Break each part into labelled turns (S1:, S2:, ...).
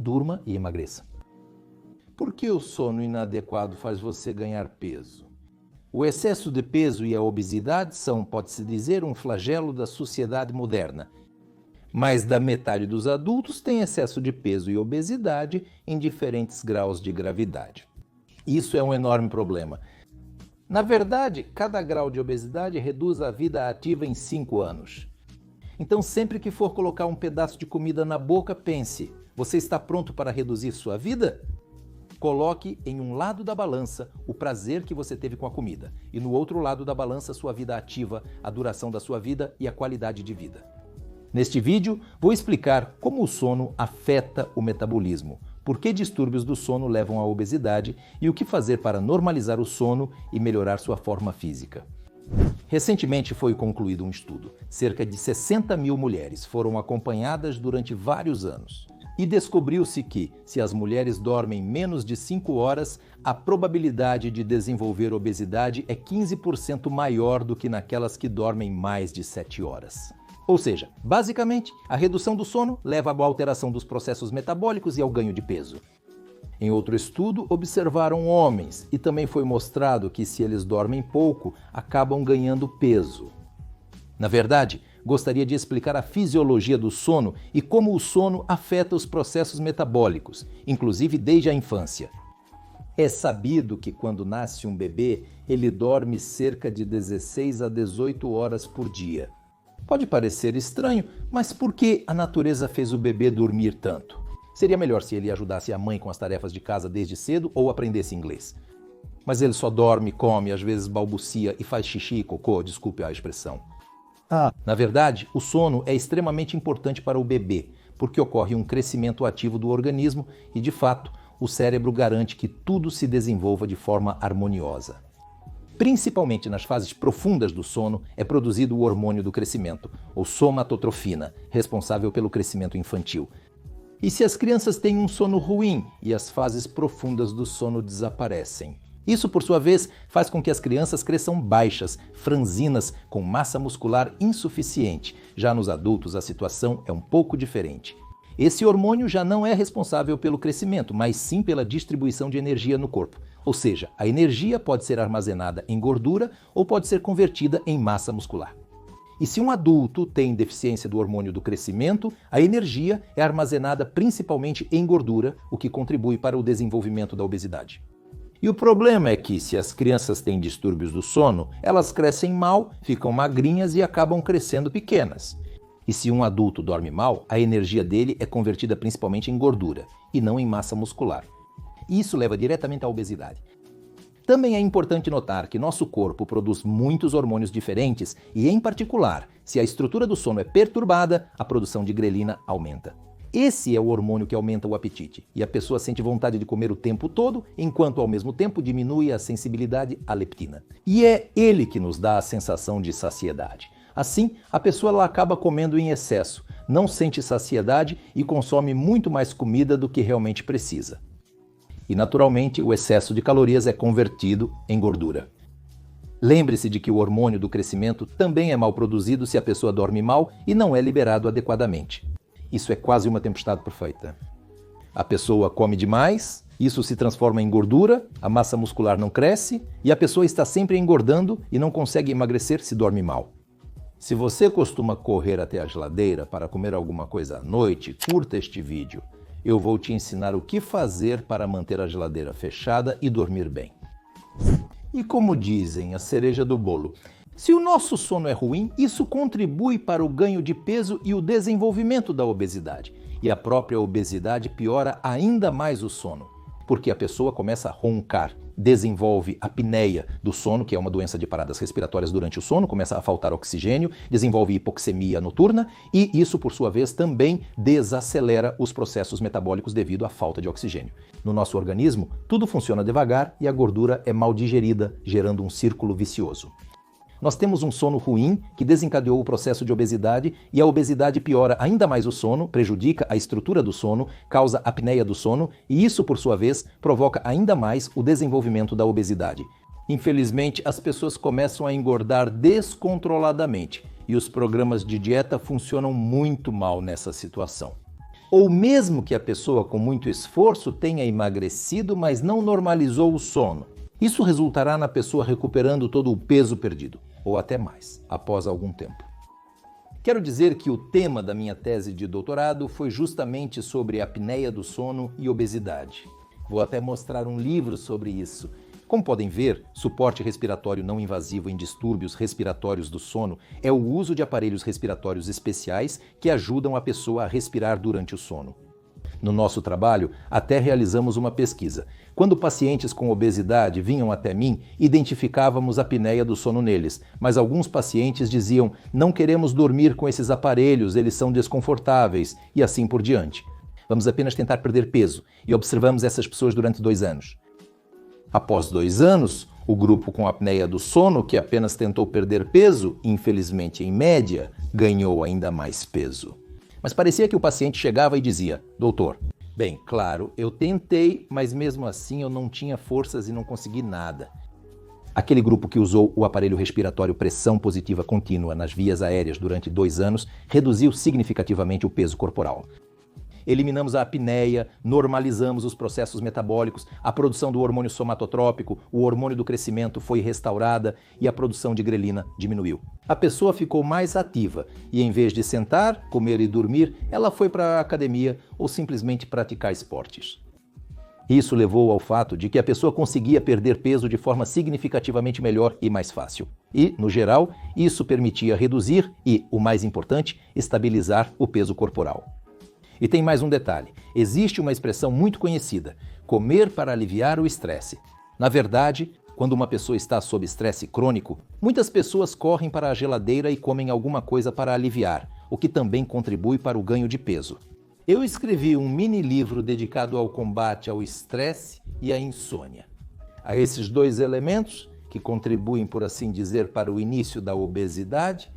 S1: durma e emagreça. Por que o sono inadequado faz você ganhar peso? O excesso de peso e a obesidade são, pode-se dizer, um flagelo da sociedade moderna. Mais da metade dos adultos tem excesso de peso e obesidade em diferentes graus de gravidade. Isso é um enorme problema. Na verdade, cada grau de obesidade reduz a vida ativa em 5 anos. Então, sempre que for colocar um pedaço de comida na boca, pense: você está pronto para reduzir sua vida? Coloque em um lado da balança o prazer que você teve com a comida e no outro lado da balança sua vida ativa, a duração da sua vida e a qualidade de vida. Neste vídeo, vou explicar como o sono afeta o metabolismo, por que distúrbios do sono levam à obesidade e o que fazer para normalizar o sono e melhorar sua forma física. Recentemente foi concluído um estudo. Cerca de 60 mil mulheres foram acompanhadas durante vários anos. E descobriu-se que, se as mulheres dormem menos de 5 horas, a probabilidade de desenvolver obesidade é 15% maior do que naquelas que dormem mais de 7 horas. Ou seja, basicamente, a redução do sono leva à alteração dos processos metabólicos e ao ganho de peso. Em outro estudo, observaram homens e também foi mostrado que, se eles dormem pouco, acabam ganhando peso. Na verdade, gostaria de explicar a fisiologia do sono e como o sono afeta os processos metabólicos, inclusive desde a infância. É sabido que quando nasce um bebê, ele dorme cerca de 16 a 18 horas por dia. Pode parecer estranho, mas por que a natureza fez o bebê dormir tanto? Seria melhor se ele ajudasse a mãe com as tarefas de casa desde cedo ou aprendesse inglês. Mas ele só dorme, come, às vezes balbucia e faz xixi e cocô, desculpe a expressão. Na verdade, o sono é extremamente importante para o bebê, porque ocorre um crescimento ativo do organismo e, de fato, o cérebro garante que tudo se desenvolva de forma harmoniosa. Principalmente nas fases profundas do sono, é produzido o hormônio do crescimento, ou somatotrofina, responsável pelo crescimento infantil. E se as crianças têm um sono ruim e as fases profundas do sono desaparecem? Isso, por sua vez, faz com que as crianças cresçam baixas, franzinas, com massa muscular insuficiente. Já nos adultos, a situação é um pouco diferente. Esse hormônio já não é responsável pelo crescimento, mas sim pela distribuição de energia no corpo. Ou seja, a energia pode ser armazenada em gordura ou pode ser convertida em massa muscular. E se um adulto tem deficiência do hormônio do crescimento, a energia é armazenada principalmente em gordura, o que contribui para o desenvolvimento da obesidade. E o problema é que, se as crianças têm distúrbios do sono, elas crescem mal, ficam magrinhas e acabam crescendo pequenas. E se um adulto dorme mal, a energia dele é convertida principalmente em gordura, e não em massa muscular. E isso leva diretamente à obesidade. Também é importante notar que nosso corpo produz muitos hormônios diferentes e, em particular, se a estrutura do sono é perturbada, a produção de grelina aumenta. Esse é o hormônio que aumenta o apetite, e a pessoa sente vontade de comer o tempo todo, enquanto ao mesmo tempo diminui a sensibilidade à leptina. E é ele que nos dá a sensação de saciedade. Assim, a pessoa ela acaba comendo em excesso, não sente saciedade e consome muito mais comida do que realmente precisa. E naturalmente, o excesso de calorias é convertido em gordura. Lembre-se de que o hormônio do crescimento também é mal produzido se a pessoa dorme mal e não é liberado adequadamente. Isso é quase uma tempestade perfeita. A pessoa come demais, isso se transforma em gordura, a massa muscular não cresce e a pessoa está sempre engordando e não consegue emagrecer se dorme mal. Se você costuma correr até a geladeira para comer alguma coisa à noite, curta este vídeo. Eu vou te ensinar o que fazer para manter a geladeira fechada e dormir bem. E como dizem, a cereja do bolo. Se o nosso sono é ruim, isso contribui para o ganho de peso e o desenvolvimento da obesidade. E a própria obesidade piora ainda mais o sono, porque a pessoa começa a roncar, desenvolve a apneia do sono, que é uma doença de paradas respiratórias durante o sono, começa a faltar oxigênio, desenvolve hipoxemia noturna e isso, por sua vez, também desacelera os processos metabólicos devido à falta de oxigênio. No nosso organismo, tudo funciona devagar e a gordura é mal digerida, gerando um círculo vicioso. Nós temos um sono ruim que desencadeou o processo de obesidade e a obesidade piora ainda mais o sono, prejudica a estrutura do sono, causa apneia do sono e isso, por sua vez, provoca ainda mais o desenvolvimento da obesidade. Infelizmente, as pessoas começam a engordar descontroladamente e os programas de dieta funcionam muito mal nessa situação. Ou mesmo que a pessoa com muito esforço tenha emagrecido, mas não normalizou o sono. Isso resultará na pessoa recuperando todo o peso perdido, ou até mais, após algum tempo. Quero dizer que o tema da minha tese de doutorado foi justamente sobre apneia do sono e obesidade. Vou até mostrar um livro sobre isso. Como podem ver, suporte respiratório não invasivo em distúrbios respiratórios do sono é o uso de aparelhos respiratórios especiais que ajudam a pessoa a respirar durante o sono. No nosso trabalho, até realizamos uma pesquisa. Quando pacientes com obesidade vinham até mim, identificávamos a apneia do sono neles, mas alguns pacientes diziam: não queremos dormir com esses aparelhos, eles são desconfortáveis, e assim por diante. Vamos apenas tentar perder peso, e observamos essas pessoas durante 2 anos. Após 2 anos, o grupo com apneia do sono, que apenas tentou perder peso, infelizmente em média, ganhou ainda mais peso. Mas parecia que o paciente chegava e dizia: doutor, bem, claro, eu tentei, mas mesmo assim eu não tinha forças e não consegui nada. Aquele grupo que usou o aparelho respiratório pressão positiva contínua nas vias aéreas durante 2 anos reduziu significativamente o peso corporal. Eliminamos a apneia, normalizamos os processos metabólicos, a produção do hormônio somatotrópico, o hormônio do crescimento foi restaurada e a produção de grelina diminuiu. A pessoa ficou mais ativa e, em vez de sentar, comer e dormir, ela foi para a academia ou simplesmente praticar esportes. Isso levou ao fato de que a pessoa conseguia perder peso de forma significativamente melhor e mais fácil. E, no geral, isso permitia reduzir e, o mais importante, estabilizar o peso corporal. E tem mais um detalhe. Existe uma expressão muito conhecida: comer para aliviar o estresse. Na verdade, quando uma pessoa está sob estresse crônico, muitas pessoas correm para a geladeira e comem alguma coisa para aliviar, o que também contribui para o ganho de peso. Eu escrevi um mini livro dedicado ao combate ao estresse e à insônia. A esses 2 elementos, que contribuem, por assim dizer, para o início da obesidade,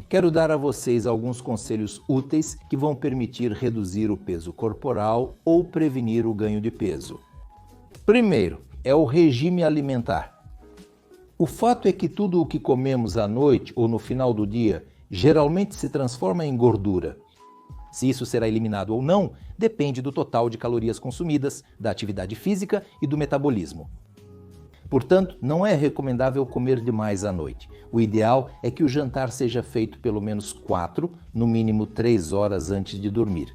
S1: quero dar a vocês alguns conselhos úteis que vão permitir reduzir o peso corporal ou prevenir o ganho de peso. Primeiro, é o regime alimentar. O fato é que tudo o que comemos à noite ou no final do dia geralmente se transforma em gordura. Se isso será eliminado ou não, depende do total de calorias consumidas, da atividade física e do metabolismo. Portanto, não é recomendável comer demais à noite. O ideal é que o jantar seja feito pelo menos 4, no mínimo 3 horas antes de dormir.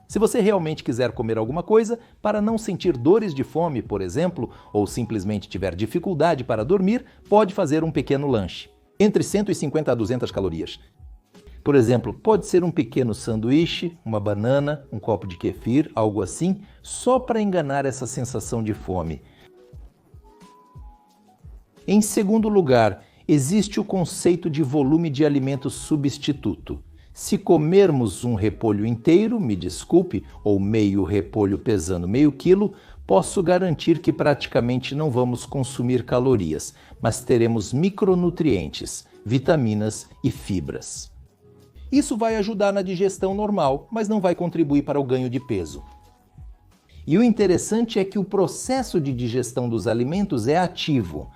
S1: Se você realmente quiser comer alguma coisa, para não sentir dores de fome, por exemplo, ou simplesmente tiver dificuldade para dormir, pode fazer um pequeno lanche, entre 150 a 200 calorias. Por exemplo, pode ser um pequeno sanduíche, uma banana, um copo de kefir, algo assim, só para enganar essa sensação de fome. Em segundo lugar, existe o conceito de volume de alimento substituto. Se comermos um repolho inteiro, me desculpe, ou meio repolho pesando meio quilo, posso garantir que praticamente não vamos consumir calorias, mas teremos micronutrientes, vitaminas e fibras. Isso vai ajudar na digestão normal, mas não vai contribuir para o ganho de peso. E o interessante é que o processo de digestão dos alimentos é ativo.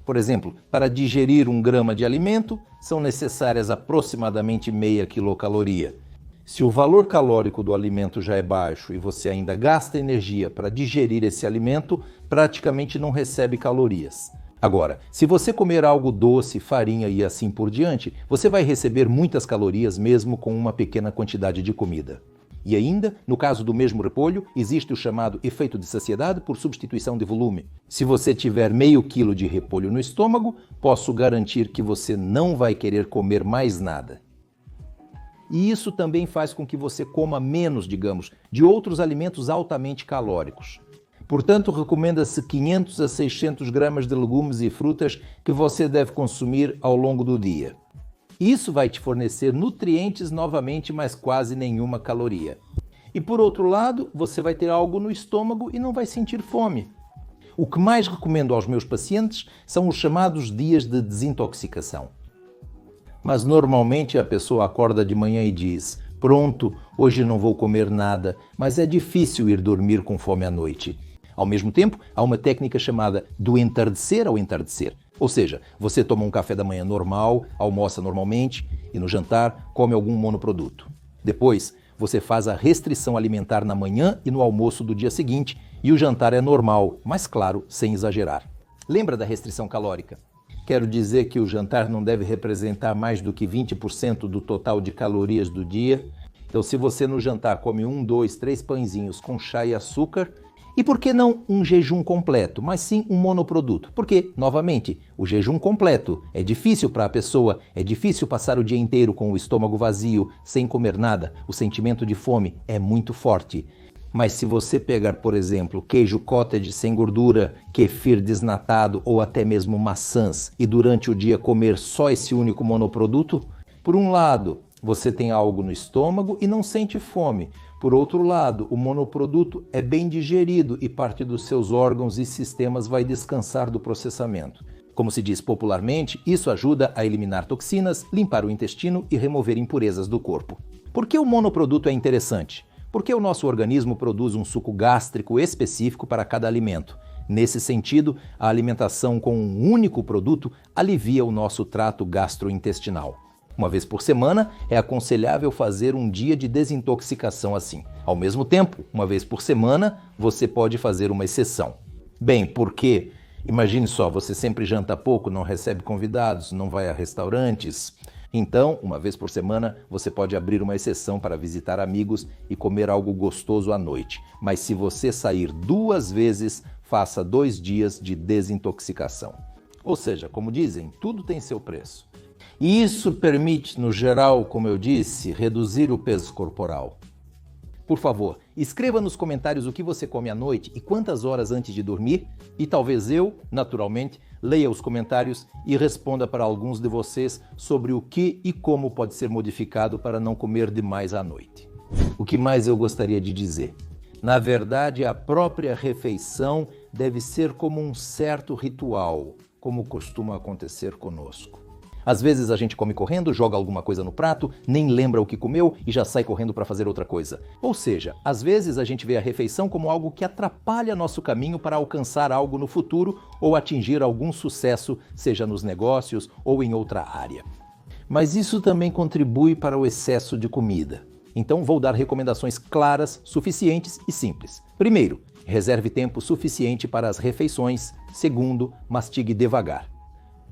S1: Por exemplo, para digerir 1 grama de alimento, são necessárias aproximadamente meia quilocaloria. Se o valor calórico do alimento já é baixo e você ainda gasta energia para digerir esse alimento, praticamente não recebe calorias. Agora, se você comer algo doce, farinha e assim por diante, você vai receber muitas calorias mesmo com uma pequena quantidade de comida. E ainda, no caso do mesmo repolho, existe o chamado efeito de saciedade por substituição de volume. Se você tiver meio quilo de repolho no estômago, posso garantir que você não vai querer comer mais nada. E isso também faz com que você coma menos, digamos, de outros alimentos altamente calóricos. Portanto, recomenda-se 500 a 600 gramas de legumes e frutas que você deve consumir ao longo do dia. Isso vai te fornecer nutrientes novamente, mas quase nenhuma caloria. E por outro lado, você vai ter algo no estômago e não vai sentir fome. O que mais recomendo aos meus pacientes são os chamados dias de desintoxicação. Mas normalmente a pessoa acorda de manhã e diz: pronto, hoje não vou comer nada, mas é difícil ir dormir com fome à noite. Ao mesmo tempo, há uma técnica chamada do entardecer ao entardecer. Ou seja, você toma um café da manhã normal, almoça normalmente e no jantar come algum monoproduto. Depois, você faz a restrição alimentar na manhã e no almoço do dia seguinte, e o jantar é normal, mas claro, sem exagerar. Lembra da restrição calórica? Quero dizer que o jantar não deve representar mais do que 20% do total de calorias do dia. Então, se você no jantar come 1, 2, 3 pãezinhos com chá e açúcar, e por que não um jejum completo, mas sim um monoproduto? Porque, novamente, o jejum completo é difícil para a pessoa, é difícil passar o dia inteiro com o estômago vazio, sem comer nada, o sentimento de fome é muito forte. Mas se você pegar, por exemplo, queijo cottage sem gordura, kefir desnatado ou até mesmo maçãs e durante o dia comer só esse único monoproduto, por um lado, você tem algo no estômago e não sente fome. Por outro lado, o monoproduto é bem digerido e parte dos seus órgãos e sistemas vai descansar do processamento. Como se diz popularmente, isso ajuda a eliminar toxinas, limpar o intestino e remover impurezas do corpo. Por que o monoproduto é interessante? Porque o nosso organismo produz um suco gástrico específico para cada alimento. Nesse sentido, a alimentação com um único produto alivia o nosso trato gastrointestinal. Uma vez por semana, é aconselhável fazer um dia de desintoxicação assim. Ao mesmo tempo, uma vez por semana, você pode fazer uma exceção. Bem, porque, imagine só, você sempre janta pouco, não recebe convidados, não vai a restaurantes. Então, uma vez por semana, você pode abrir uma exceção para visitar amigos e comer algo gostoso à noite. Mas se você sair 2 vezes, faça 2 dias de desintoxicação. Ou seja, como dizem, tudo tem seu preço. E isso permite, no geral, como eu disse, reduzir o peso corporal. Por favor, escreva nos comentários o que você come à noite e quantas horas antes de dormir, e talvez eu, naturalmente, leia os comentários e responda para alguns de vocês sobre o que e como pode ser modificado para não comer demais à noite. O que mais eu gostaria de dizer? Na verdade, a própria refeição deve ser como um certo ritual, como costuma acontecer conosco. Às vezes a gente come correndo, joga alguma coisa no prato, nem lembra o que comeu e já sai correndo para fazer outra coisa. Ou seja, às vezes a gente vê a refeição como algo que atrapalha nosso caminho para alcançar algo no futuro ou atingir algum sucesso, seja nos negócios ou em outra área. Mas isso também contribui para o excesso de comida. Então vou dar recomendações claras, suficientes e simples. Primeiro, reserve tempo suficiente para as refeições. Segundo, mastigue devagar.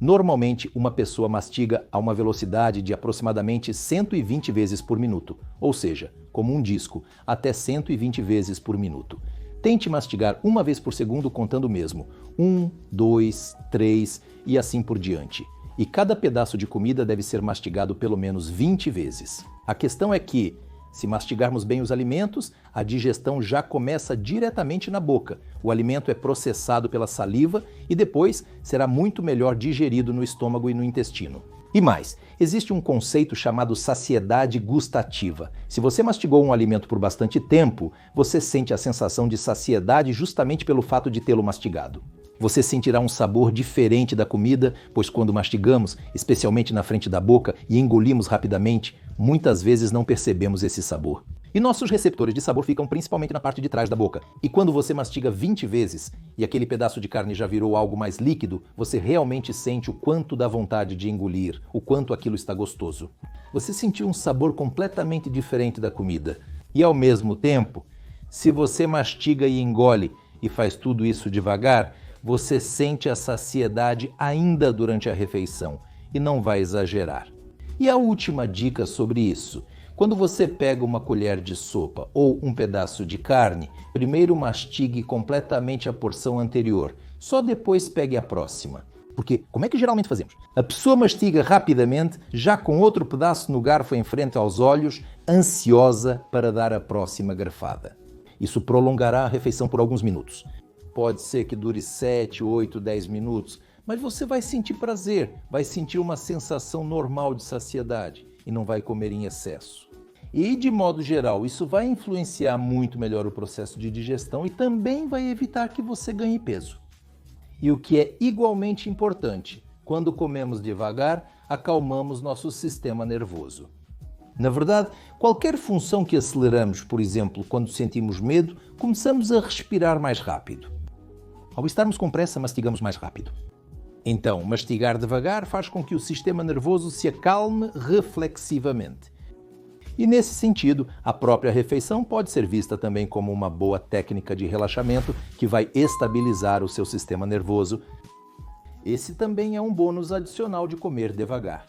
S1: Normalmente, uma pessoa mastiga a uma velocidade de aproximadamente 120 vezes por minuto, ou seja, como um disco, até 120 vezes por minuto. Tente mastigar 1 vez por segundo contando mesmo, 1, 2, 3 e assim por diante. E cada pedaço de comida deve ser mastigado pelo menos 20 vezes. A questão é que, se mastigarmos bem os alimentos, a digestão já começa diretamente na boca. O alimento é processado pela saliva e depois será muito melhor digerido no estômago e no intestino. E mais, existe um conceito chamado saciedade gustativa. Se você mastigou um alimento por bastante tempo, você sente a sensação de saciedade justamente pelo fato de tê-lo mastigado. Você sentirá um sabor diferente da comida, pois quando mastigamos, especialmente na frente da boca, e engolimos rapidamente, muitas vezes não percebemos esse sabor. E nossos receptores de sabor ficam principalmente na parte de trás da boca. E quando você mastiga 20 vezes e aquele pedaço de carne já virou algo mais líquido, você realmente sente o quanto dá vontade de engolir, o quanto aquilo está gostoso. Você sentiu um sabor completamente diferente da comida. E ao mesmo tempo, se você mastiga e engole e faz tudo isso devagar, você sente a saciedade ainda durante a refeição e não vai exagerar. E a última dica sobre isso: quando você pega uma colher de sopa ou um pedaço de carne, primeiro mastigue completamente a porção anterior, só depois pegue a próxima. Porque como é que geralmente fazemos? A pessoa mastiga rapidamente, já com outro pedaço no garfo em frente aos olhos, ansiosa para dar a próxima garfada. Isso prolongará a refeição por alguns minutos. Pode ser que dure 7, 8, 10 minutos, mas você vai sentir prazer, vai sentir uma sensação normal de saciedade e não vai comer em excesso. E, de modo geral, isso vai influenciar muito melhor o processo de digestão e também vai evitar que você ganhe peso. E o que é igualmente importante, quando comemos devagar, acalmamos nosso sistema nervoso. Na verdade, qualquer função que aceleramos, por exemplo, quando sentimos medo, começamos a respirar mais rápido. Ao estarmos com pressa, mastigamos mais rápido. Então, mastigar devagar faz com que o sistema nervoso se acalme reflexivamente. E nesse sentido, a própria refeição pode ser vista também como uma boa técnica de relaxamento que vai estabilizar o seu sistema nervoso. Esse também é um bônus adicional de comer devagar.